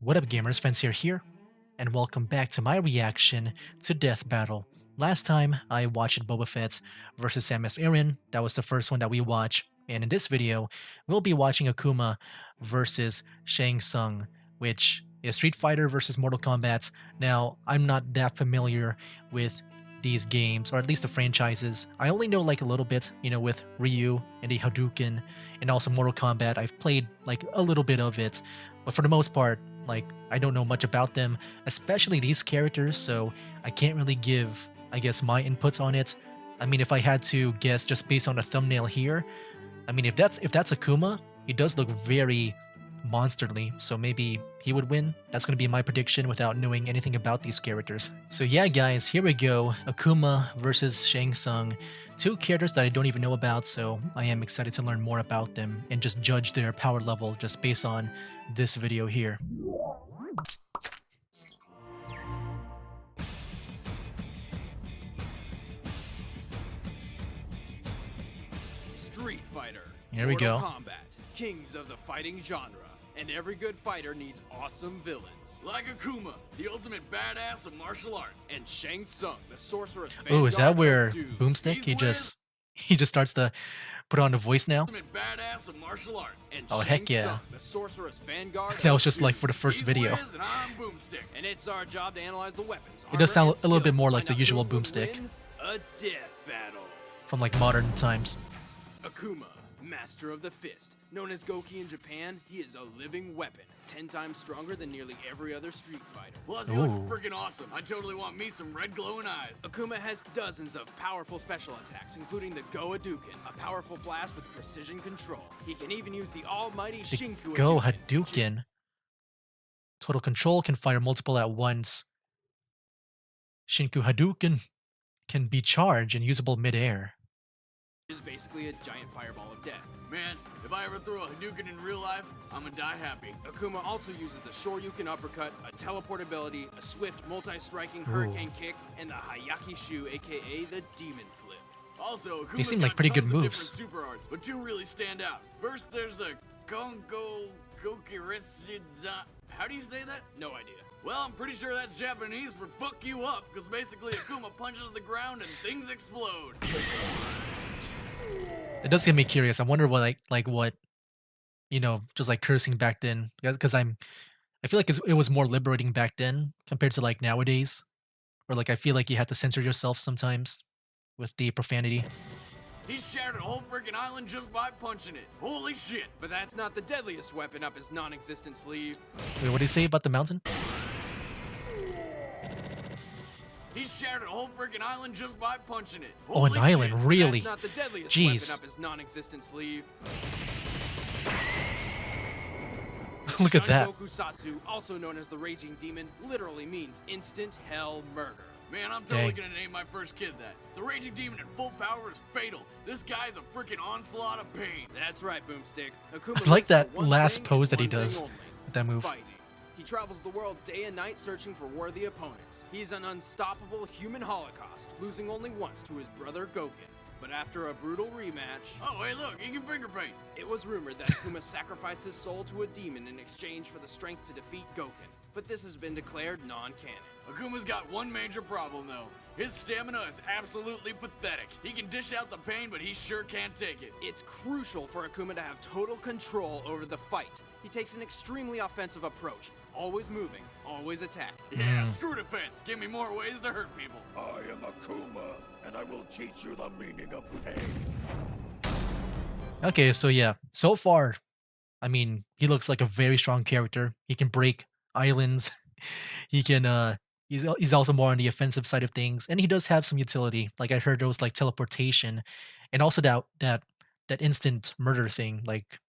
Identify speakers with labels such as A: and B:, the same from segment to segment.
A: What up gamers, Fence here, and welcome back to my reaction to Death Battle. Last time I watched Boba Fett versus Samus Aran, that was the first one that we watched, and in this video, we'll be watching Akuma versus Shang Tsung, which is Street Fighter versus Mortal Kombat. Now, I'm not that familiar with these games, or at least the franchises. I only know like a little bit, with Ryu and the Hadouken, and also Mortal Kombat. I've played like a little bit of it, but for the most part, like, I don't know much about them, especially these characters, so I can't really give, I guess, my inputs on it. I mean, if I had to guess just based on the thumbnail here, I mean, if that's Akuma, he does look very monsterly, so maybe he would win. That's going to be my prediction without knowing anything about these characters. So yeah, guys, here we go. Akuma versus Shang Tsung. Two characters that I don't even know about, so I am excited to learn more about them and just judge their power level just based on this video here.
B: Street Fighter.
A: Here we
B: Mortal
A: go.
B: Kombat, kings of the fighting genre. And every good fighter needs awesome villains.
C: Like Akuma, the ultimate badass of martial arts.
B: And Shang Tsung, the sorceress.
A: Oh, is that where
B: Doom.
A: Boomstick? He just starts to put on the voice now.
C: Ultimate badass of martial arts.
B: And
A: Oh,
B: Shang
A: heck yeah.
B: Tsung, the sorceress vanguard.
A: That was just
B: of
A: like
B: Doom.
A: for the first
C: He's
A: video.
C: Wiz and I'm Boomstick.
B: And it's our job to analyze the weapons.
A: It does
B: armor,
A: sound
B: and
A: a little bit
B: skills
A: more
B: to
A: like
B: find
A: the
B: out
A: usual
B: who will
A: Boomstick.
B: win a death battle.
A: From like modern times.
B: Akuma, master of the fist. Known as Goki in Japan, he is a living weapon. 10 times stronger than nearly every other Street Fighter.
C: Plus, he looks
A: Ooh.
C: freaking awesome. I totally want me some red glowing eyes.
B: Akuma has dozens of powerful special attacks, including the Go Hadouken, a powerful blast with precision control. He can even use the almighty
A: The
B: Shinku
A: Go
B: Hadouken.
A: Hadouken. Total control, can fire multiple at once. Shinku Hadouken can be charged and usable midair.
B: Which is basically a giant fireball of death.
C: Man, if I ever throw a Hadouken in real life, I'm gonna die happy.
B: Akuma also uses the Shoryuken uppercut, a teleport ability, a swift multi-striking hurricane kick, and the Hayaki Shu, aka the Demon Flip.
C: Also, Akuma
A: They seem like pretty good moves.
C: Different super arts, but two really stand out. First, there's the Kongo Gokiretsuza. How do you say that?
B: No idea.
C: Well, I'm pretty sure that's Japanese for fuck you up, because basically Akuma punches the ground and things explode.
A: It does get me curious. I wonder what what, just like cursing back then, because I feel like it was more liberating back then compared to like nowadays, or like I feel like you had to censor yourself sometimes with the profanity.
C: He shattered a whole freaking island just by punching it. Holy shit.
B: But that's not the deadliest weapon up his non-existent sleeve.
A: Wait, what did he say about the mountain?
C: He shattered a whole freaking island just by punching it.
A: Oh, an
C: Holy
A: island,
C: shit.
A: really?
B: That's not the deadliest
A: Jeez.
B: weapon up his non-existent sleeve.
A: Look at that.
B: Shungoku Satsu, also known as the Raging Demon, literally means instant hell murder.
C: Man, I'm totally
A: Dang.
C: gonna name my first kid that. The Raging Demon at full power is fatal. This guy's a freaking onslaught of pain.
B: That's right, Boomstick. Akuma
A: I like
B: lives for
A: that
B: one
A: last
B: thing
A: pose
B: and
A: that he
B: one thing
A: does
B: only,
A: with that move.
B: fighting. He travels the world day and night searching for worthy opponents. He's an unstoppable human holocaust, losing only once to his brother Goken. But after a brutal rematch,
C: Oh, hey, look, he can finger paint.
B: it was rumored that Akuma sacrificed his soul to a demon in exchange for the strength to defeat Goken. But this has been declared non-canon.
C: Akuma's got one major problem, though. His stamina is absolutely pathetic. He can dish out the pain, but he sure can't take it.
B: It's crucial for Akuma to have total control over the fight. He takes an extremely offensive approach, always moving, always attacking.
C: Yeah, screw defense. Give me more ways to hurt people.
D: I am Akuma, and I will teach you the meaning of pain.
A: Okay, so yeah, so far, I mean, he looks like a very strong character. He can break islands. He can, he's also more on the offensive side of things, and he does have some utility. Like I heard there was like teleportation, and also that instant murder thing. Like,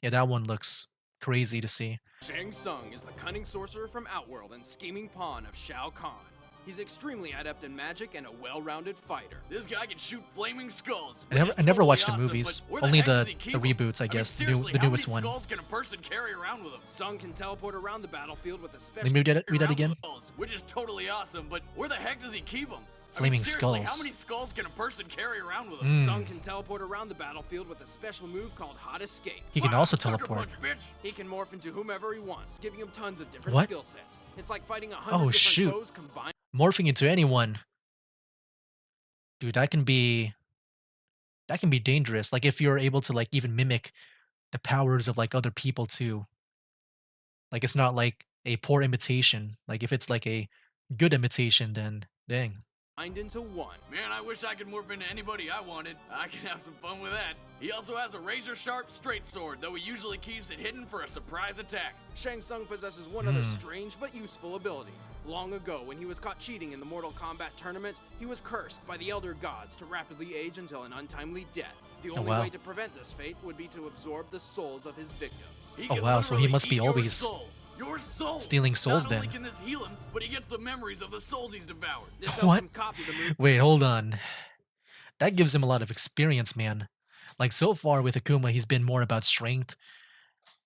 A: yeah, that one looks crazy to see.
B: Shang Tsung is the cunning sorcerer from Outworld and scheming pawn of Shao Kahn. He's extremely adept in magic and a well-rounded fighter.
C: This guy can shoot flaming skulls.
A: I never
C: which is
A: never watched the
C: totally awesome,
A: movies,
C: but where
A: only
C: heck
A: the
C: does he keep 'em?
A: reboots, I
C: mean,
A: guess,
C: seriously,
A: the
C: how
A: newest
C: many
A: one.
C: skulls can a person carry around with him?
B: Tsung can teleport around the battlefield with a special...
A: Let me read that again.
C: Skulls, which is totally awesome, but where the heck does he keep them?
A: Flaming
C: seriously,
A: skulls.
C: how many skulls can a person carry around with them?
A: Mm.
B: Tsung can teleport around the battlefield with a special move called Hot Escape.
A: He can
C: Wow,
A: also
C: sucker
A: teleport.
C: punch, bitch.
B: He can morph into whomever he wants, giving him tons of different
A: What?
B: skill sets. It's like fighting 100
A: Oh,
B: different
A: shoot.
B: foes combined.
A: Morphing into anyone. Dude, that can be dangerous. Like if you're able to like even mimic the powers of like other people too. Like it's not like a poor imitation. Like if it's like a good imitation, then dang.
B: Into one.
C: Man, I wish I could morph into anybody I wanted. I can have some fun with that. He also has a razor-sharp straight sword, though he usually keeps it hidden for a surprise attack.
B: Shang Tsung possesses one other strange but useful ability. Long ago, when he was caught cheating in the Mortal Kombat tournament, he was cursed by the Elder Gods to rapidly age until an untimely death. The only
A: wow.
B: way to prevent this fate would be to absorb the souls of his victims.
C: He
A: Oh,
C: can
A: wow, so he
C: literally
A: must be
C: eat your
A: always
C: soul. Your soul.
A: stealing souls
C: Not only
A: then.
C: can this heal him, but he gets the memories of the souls he's devoured.
B: This helps
A: What?
B: him copy the move.
A: Wait, hold on. That gives him a lot of experience, man. Like so far with Akuma, he's been more about strength.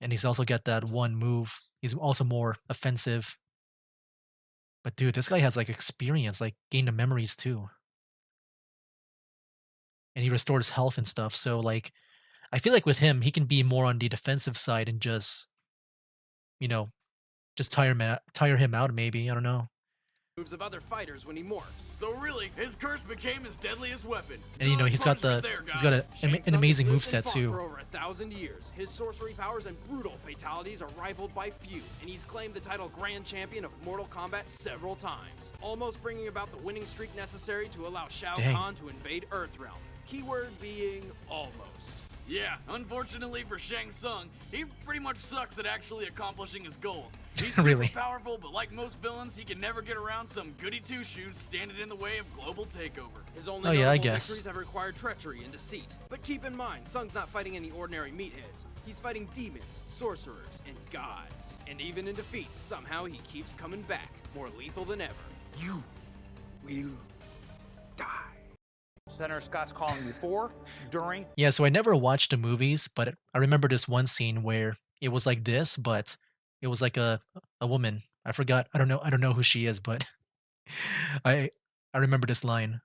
A: And he's also got that one move. He's also more offensive. But dude, this guy has like experience, like gain the memories too. And he restores health and stuff. So like I feel like with him, he can be more on the defensive side and just, you know, just tire him out maybe. I don't know.
B: Moves of other fighters when he morphs.
C: So really, his curse became his deadliest weapon.
A: And you know, he's got
C: Punishment
A: the
C: there,
A: he's got
C: guys.
B: Shang
A: an
B: Tsung
A: amazing
B: has lived and
A: moveset
B: fought
A: too.
B: For over 1,000 years, his sorcery powers and brutal fatalities are rivaled by few, and he's claimed the title Grand Champion of Mortal Kombat several times, almost bringing about the winning streak necessary to allow Shao
A: Dang.
B: Kahn to invade Earthrealm. Keyword being almost.
C: Yeah, unfortunately for Shang Tsung, he pretty much sucks at actually accomplishing his goals. He's
A: Really?
C: super powerful, but like most villains, he can never get around some goody two-shoes standing in the way of global takeover.
B: His only
A: Oh, yeah, I
B: notable
A: guess.
B: victories have required treachery and deceit. But keep in mind, Tsung's not fighting any ordinary meatheads. He's fighting demons, sorcerers, and gods. And even in defeat, somehow he keeps coming back, more lethal than ever.
D: You will die.
E: Senator Scott's calling before, during,
A: Yeah, so I never watched the movies, but I remember this one scene where it was like this, but it was like a woman. I forgot. I don't know who she is, but I remember this line.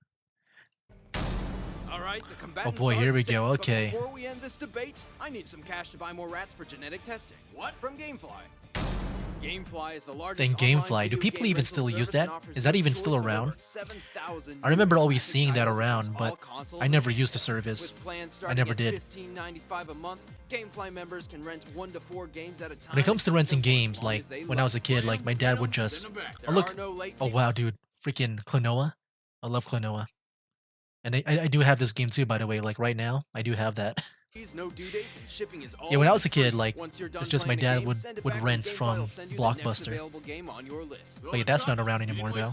B: All right, the combatants
A: boy,
B: are
A: here we
B: set,
A: go,
B: but
A: okay.
B: Before we end this debate, I need some cash to buy more rats for genetic testing.
C: What?
B: From GameFly. GameFly is the largest
A: Then
B: online
A: GameFly, do
B: video
A: people
B: game
A: even
B: rental
A: still use
B: service
A: that?
B: and offers
A: Is that
B: you
A: even
B: a
A: still
B: choice of
A: around?
B: over 7,000
A: I remember
B: new
A: always
B: classic
A: seeing that
B: titles
A: around,
B: across
A: but
B: all consoles
A: I
B: and
A: never
B: games.
A: used the service.
B: With plans
A: I
B: starting
A: never
B: at
A: did.
B: $15.95 a month, GameFly members can rent 1 to 4 games at a time.
A: When it comes to
B: and
A: renting
B: keep them for as
A: games,
B: long
A: like
B: as they
A: when I was a
B: love.
A: kid, like my dad would just,
C: Send him back.
A: oh
B: There
A: look,
B: are no late
A: oh
B: fees.
A: wow, dude, freaking Klonoa. I love Klonoa. And I do have this game too, by the way. Like right now, I do have that.
B: No due dates, and shipping is
A: Yeah, when I was
B: always
A: a kid,
B: free.
A: like,
B: Once you're done
A: it's just my
B: playing
A: dad
B: a game,
A: would-
B: send it
A: would
B: back and
A: rent
B: GameFly
A: from
B: will send you the next
A: Blockbuster.
B: available game on your list.
A: But yeah, that's not around anymore, though.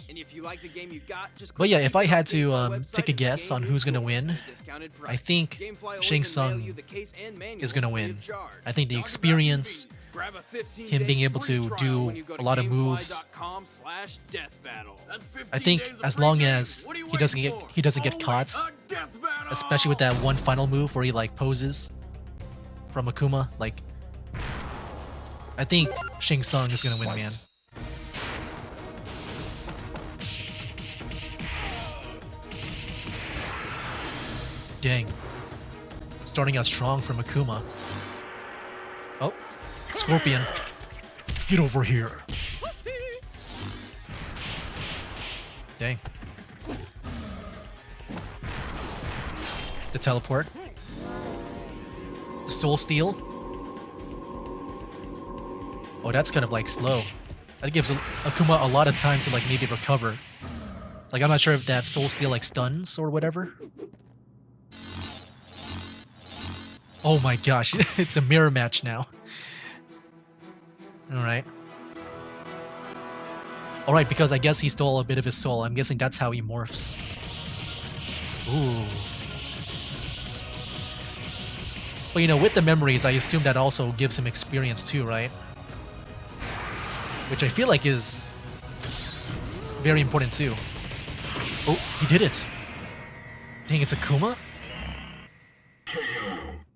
B: And if you like the game you got, just
A: But yeah,
B: click
A: if
B: the
A: I had
B: GameFly
A: to
B: website
A: take a
B: and the
A: guess
B: game
A: on
B: is
A: who's gonna
B: yours
A: win,
B: at a discounted
A: I
B: price.
A: think
B: GameFly will
A: Shang
B: even mail
A: Tsung
B: you the case and manual
A: is gonna
B: free
A: win.
B: of charge.
A: I think the
C: Talk about
A: experience,
C: convenience.
B: Grab a 15
A: him being able to do a lot of moves.
B: GameFly.com/deathbattle.
A: I think as long as he doesn't get caught, especially with that one final move where he like poses from Akuma, like I think Shang Tsung is gonna win, man. Dang. Starting out strong from Akuma. Oh, Scorpion. Get over here. Dang. The teleport. The soul steal. Oh, that's kind of like slow. That gives Akuma a lot of time to like maybe recover. Like I'm not sure if that soul steal like stuns or whatever. Oh my gosh, it's a mirror match now. Alright. Alright, because I guess he stole a bit of his soul. I'm guessing that's how he morphs. Ooh. But you know, with the memories, I assume that also gives him experience too, right? Which I feel like is very important too. Oh, he did it. Dang, it's Akuma?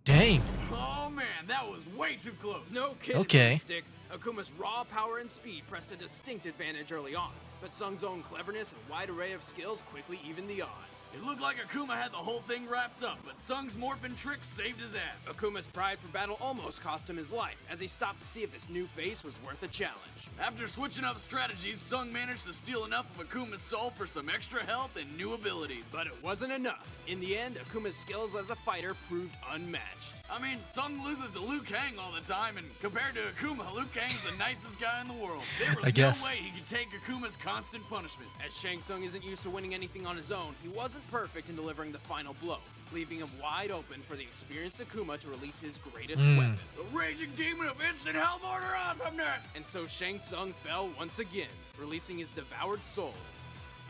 A: Dang.
C: Oh man, that was way too close.
B: No kidding,
A: Okay.
B: Stick. Akuma's raw power and speed pressed a distinct advantage early on, but Tsung's own cleverness and wide array of skills quickly evened the odds.
C: It looked like Akuma had the whole thing wrapped up, but Tsung's morphin trick saved his ass.
B: Akuma's pride for battle almost cost him his life, as he stopped to see if this new face was worth a challenge.
C: After switching up strategies, Tsung managed to steal enough of Akuma's soul for some extra health and new abilities.
B: But it wasn't enough. In the end, Akuma's skills as a fighter proved unmatched.
C: I mean, Tsung loses to Liu Kang all the time, and compared to Akuma, Liu Kang's the nicest guy in the world. There was no way he could take Akuma's constant punishment.
B: As Shang Tsung isn't used to winning anything on his own, he wasn't perfect in delivering the final blow, leaving him wide open for the experienced Akuma to release his greatest weapon.
C: The raging demon of instant hell order awesomeness!
B: And so Shang Tsung fell once again, releasing his devoured souls.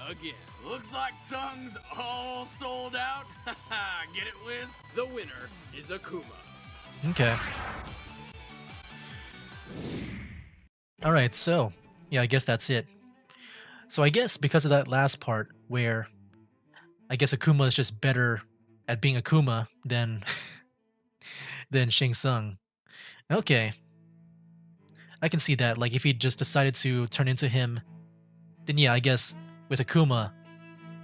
B: Again.
C: Looks like Tsung's all sold out. Haha, get it, Wiz?
B: The winner is Akuma.
A: Okay. Alright, so, yeah, I guess that's it. So I guess because of that last part, where I guess Akuma is just better at being Akuma than, than Shang Tsung. Okay. I can see that, like, if he just decided to turn into him, then yeah, I guess with Akuma,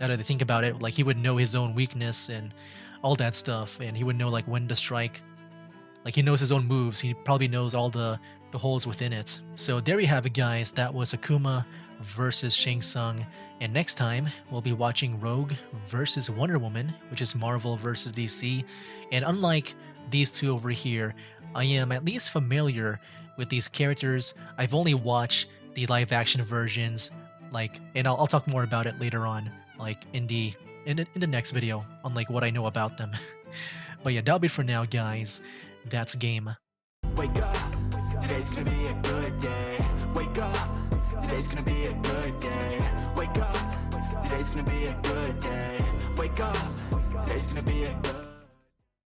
A: now that I think about it, like, he would know his own weakness and all that stuff, and he would know, like, when to strike. Like, he knows his own moves, he probably knows all the holes within it. So there you have it, guys. That was Akuma versus Shang Tsung. And next time, we'll be watching Rogue versus Wonder Woman, which is Marvel versus DC. And unlike these two over here, I am at least familiar with these characters. I've only watched the live-action versions, like, and I'll talk more about it later on, like in the next video, on like what I know about them. But yeah, that'll be it for now, guys. That's game.
F: Wake up, today's gonna be a good day. Wake up, today's gonna be a good day. Wake up, today's gonna be a good day. Wake up, today's gonna be a